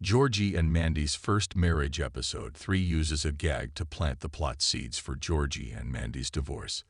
Georgie and Mandy's First Marriage Episode 3 uses a gag to plant the plot seeds for Georgie and Mandy's divorce.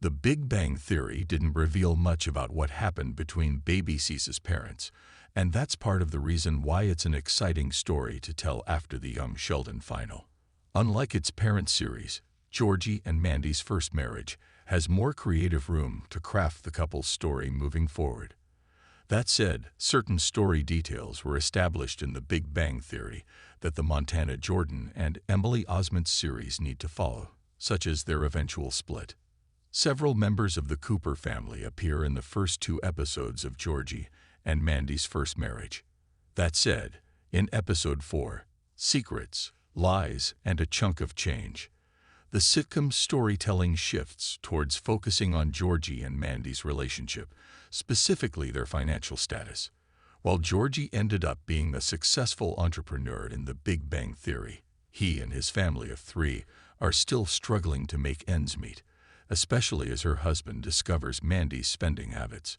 The Big Bang Theory didn't reveal much about what happened between Baby Cease's parents, and that's part of the reason why it's an exciting story to tell after the Young Sheldon final. Unlike its parent series, Georgie and Mandy's First Marriage has more creative room to craft the couple's story moving forward. That said, certain story details were established in The Big Bang Theory that the Montana Jordan and Emily Osment series need to follow, such as their eventual split. Several members of the Cooper family appear in the first 2 episodes of Georgie and Mandy's First Marriage. That said, in Episode 4, Secrets, Lies, and a Chunk of Change, the sitcom's storytelling shifts towards focusing on Georgie and Mandy's relationship, specifically their financial status. While Georgie ended up being a successful entrepreneur in The Big Bang Theory, he and his family of 3 are still struggling to make ends meet, especially as her husband discovers Mandy's spending habits.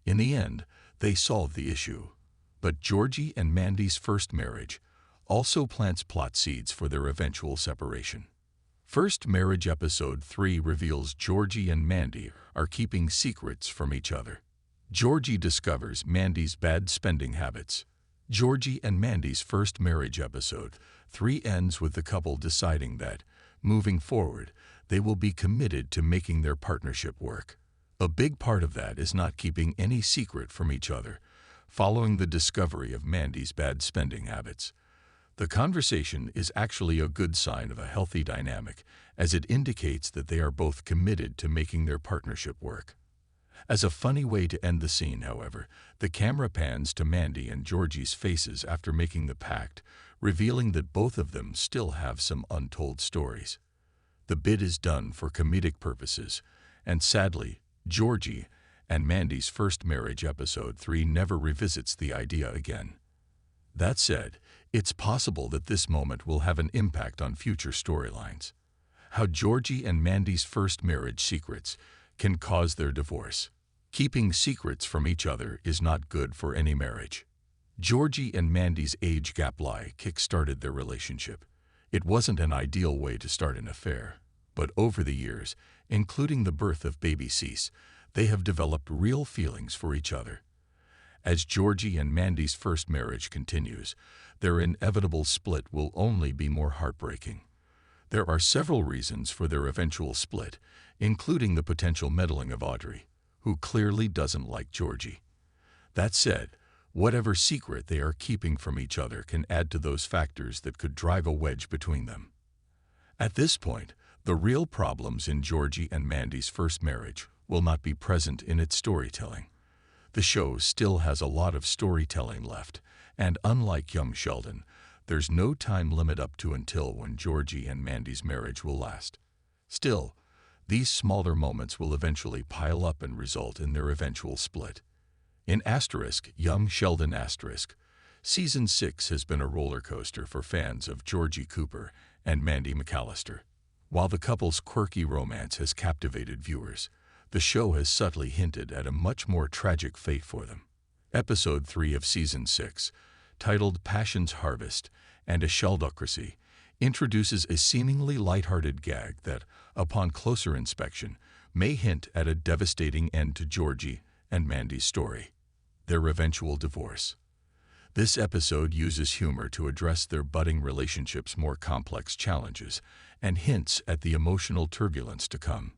In the end, they solve the issue. But Georgie and Mandy's First Marriage also plants plot seeds for their eventual separation. First Marriage Episode 3 reveals Georgie and Mandy are keeping secrets from each other. Georgie discovers Mandy's bad spending habits. Georgie and Mandy's First Marriage Episode 3 ends with the couple deciding that, moving forward, they will be committed to making their partnership work. A big part of that is not keeping any secret from each other, following the discovery of Mandy's bad spending habits. The conversation is actually a good sign of a healthy dynamic, as it indicates that they are both committed to making their partnership work. As a funny way to end the scene, however, the camera pans to Mandy and Georgie's faces after making the pact, revealing that both of them still have some untold stories. The bit is done for comedic purposes, and sadly, Georgie and Mandy's First Marriage Episode 3 never revisits the idea again. That said, it's possible that this moment will have an impact on future storylines. How Georgie and Mandy's first marriage secrets can cause their divorce. Keeping secrets from each other is not good for any marriage. Georgie and Mandy's age gap lie kick-started their relationship. It wasn't an ideal way to start an affair, but over the years, including the birth of baby Cease, they have developed real feelings for each other. As Georgie and Mandy's first marriage continues, their inevitable split will only be more heartbreaking. There are several reasons for their eventual split, including the potential meddling of Audrey, who clearly doesn't like Georgie. That said, whatever secret they are keeping from each other can add to those factors that could drive a wedge between them. At this point, the real problems in Georgie and Mandy's first marriage will not be present in its storytelling. The show still has a lot of storytelling left, and unlike Young Sheldon, there's no time limit up to until when Georgie and Mandy's marriage will last. Still, these smaller moments will eventually pile up and result in their eventual split. In Young Sheldon Season 6 has been a roller coaster for fans of Georgie Cooper and Mandy McAllister. While the couple's quirky romance has captivated viewers, the show has subtly hinted at a much more tragic fate for them. Episode 3 of Season 6, titled Passion's Harvest and a Sheldocracy, introduces a seemingly lighthearted gag that, upon closer inspection, may hint at a devastating end to Georgie and Mandy's story, their eventual divorce. This episode uses humor to address their budding relationship's more complex challenges and hints at the emotional turbulence to come.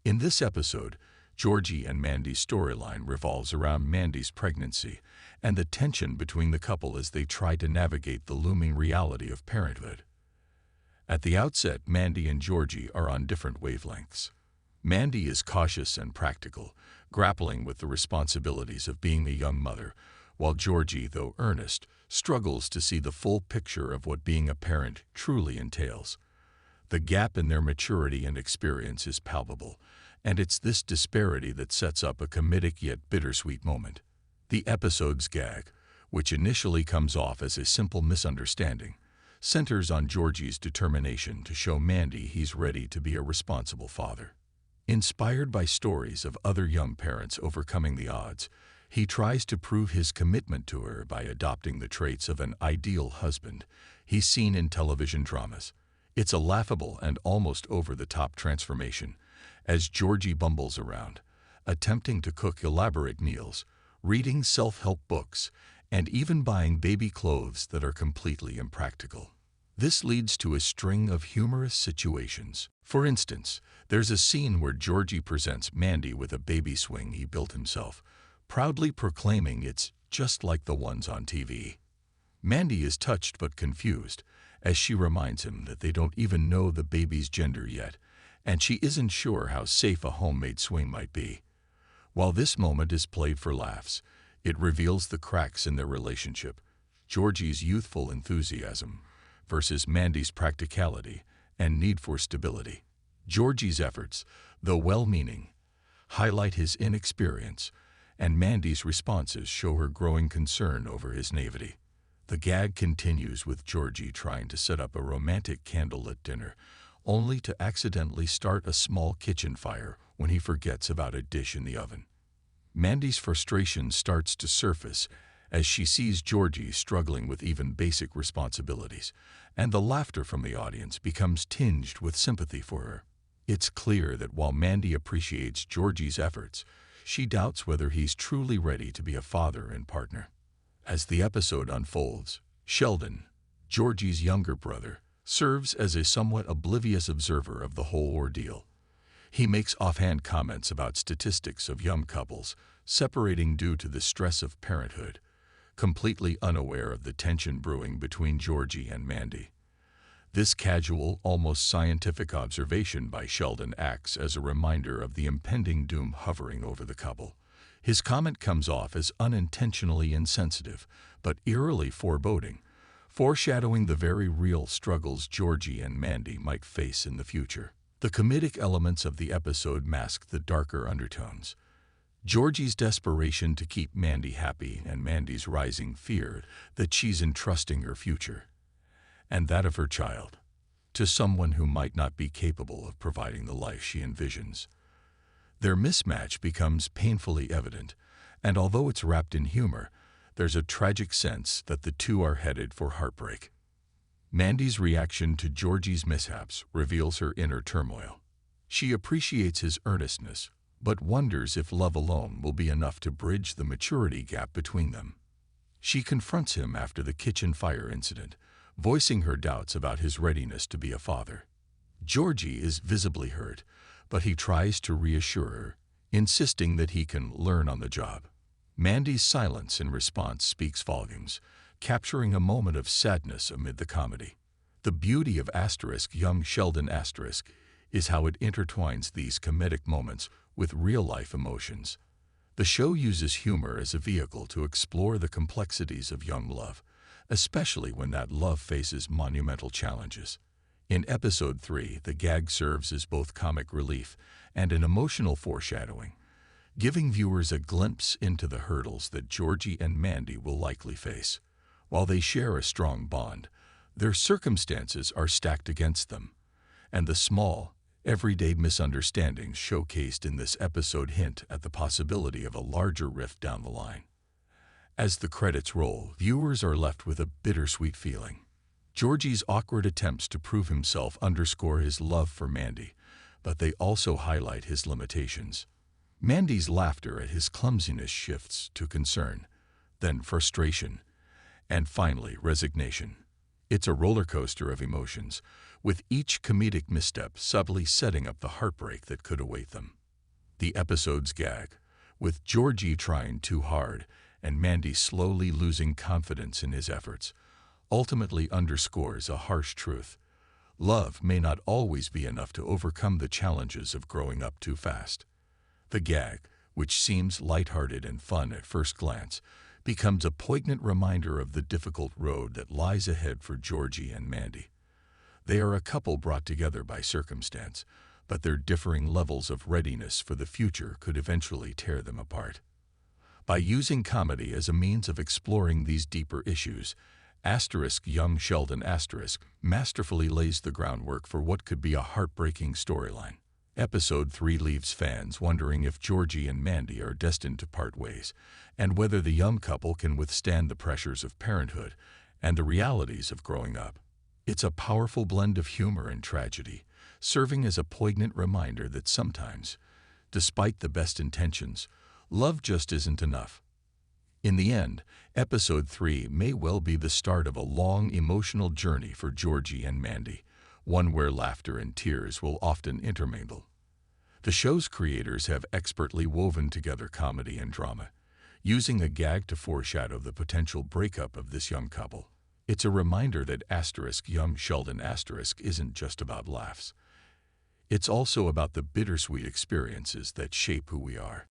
In this episode, Georgie and Mandy's storyline revolves around Mandy's pregnancy and the tension between the couple as they try to navigate the looming reality of parenthood. At the outset, Mandy and Georgie are on different wavelengths. Mandy is cautious and practical, grappling with the responsibilities of being a young mother, while Georgie, though earnest, struggles to see the full picture of what being a parent truly entails. The gap in their maturity and experience is palpable, and it's this disparity that sets up a comedic yet bittersweet moment. The episode's gag, which initially comes off as a simple misunderstanding, centers on Georgie's determination to show Mandy he's ready to be a responsible father. Inspired by stories of other young parents overcoming the odds, He tries to prove his commitment to her by adopting the traits of an ideal husband he's seen in television dramas. It's a laughable and almost over-the-top transformation as Georgie bumbles around, attempting to cook elaborate meals, reading self-help books, and even buying baby clothes that are completely impractical. This leads to a string of humorous situations. For instance, there's a scene where Georgie presents Mandy with a baby swing he built himself, proudly proclaiming it's just like the ones on TV. Mandy is touched but confused, as she reminds him that they don't even know the baby's gender yet, and she isn't sure how safe a homemade swing might be. While this moment is played for laughs, it reveals the cracks in their relationship, Georgie's youthful enthusiasm versus Mandy's practicality and need for stability. Georgie's efforts, though well-meaning, highlight his inexperience, and Mandy's responses show her growing concern over his naivety. The gag continues with Georgie trying to set up a romantic candlelit dinner, only to accidentally start a small kitchen fire when he forgets about a dish in the oven. Mandy's frustration starts to surface as she sees Georgie struggling with even basic responsibilities, and the laughter from the audience becomes tinged with sympathy for her. It's clear that while Mandy appreciates Georgie's efforts, she doubts whether he's truly ready to be a father and partner. As the episode unfolds, Sheldon, Georgie's younger brother, serves as a somewhat oblivious observer of the whole ordeal. He makes offhand comments about statistics of young couples separating due to the stress of parenthood, completely unaware of the tension brewing between Georgie and Mandy. This casual, almost scientific observation by Sheldon acts as a reminder of the impending doom hovering over the couple. His comment comes off as unintentionally insensitive, but eerily foreboding, foreshadowing the very real struggles Georgie and Mandy might face in the future. The comedic elements of the episode mask the darker undertones. Georgie's desperation to keep Mandy happy and Mandy's rising fear that she's entrusting her future, and that of her child, to someone who might not be capable of providing the life she envisions. Their mismatch becomes painfully evident, and although it's wrapped in humor, there's a tragic sense that the two are headed for heartbreak. Mandy's reaction to Georgie's mishaps reveals her inner turmoil. She appreciates his earnestness, but wonders if love alone will be enough to bridge the maturity gap between them. She confronts him after the kitchen fire incident, voicing her doubts about his readiness to be a father. Georgie is visibly hurt, but he tries to reassure her, insisting that he can learn on the job. Mandy's silence in response speaks volumes, capturing a moment of sadness amid the comedy. The beauty of young Sheldon is how it intertwines these comedic moments with real-life emotions. The show uses humor as a vehicle to explore the complexities of young love, especially when that love faces monumental challenges. In Episode 3, the gag serves as both comic relief and an emotional foreshadowing, giving viewers a glimpse into the hurdles that Georgie and Mandy will likely face. While they share a strong bond, their circumstances are stacked against them, and the small, everyday misunderstandings showcased in this episode hint at the possibility of a larger rift down the line. As the credits roll, viewers are left with a bittersweet feeling. Georgie's awkward attempts to prove himself underscore his love for Mandy, but they also highlight his limitations. Mandy's laughter at his clumsiness shifts to concern, then frustration, and finally resignation. It's a roller coaster of emotions, with each comedic misstep subtly setting up the heartbreak that could await them. The episode's gag, with Georgie trying too hard and Mandy slowly losing confidence in his efforts, ultimately underscores a harsh truth. Love may not always be enough to overcome the challenges of growing up too fast. The gag, which seems lighthearted and fun at first glance, becomes a poignant reminder of the difficult road that lies ahead for Georgie and Mandy. They are a couple brought together by circumstance, but their differing levels of readiness for the future could eventually tear them apart. By using comedy as a means of exploring these deeper issues, young Sheldon masterfully lays the groundwork for what could be a heartbreaking storyline. Episode 3 leaves fans wondering if Georgie and Mandy are destined to part ways, and whether the young couple can withstand the pressures of parenthood and the realities of growing up. It's a powerful blend of humor and tragedy, serving as a poignant reminder that sometimes, despite the best intentions, love just isn't enough. In the end, Episode 3 may well be the start of a long, emotional journey for Georgie and Mandy, one where laughter and tears will often intermingle. The show's creators have expertly woven together comedy and drama, using a gag to foreshadow the potential breakup of this young couple. It's a reminder that young Sheldon isn't just about laughs. It's also about the bittersweet experiences that shape who we are.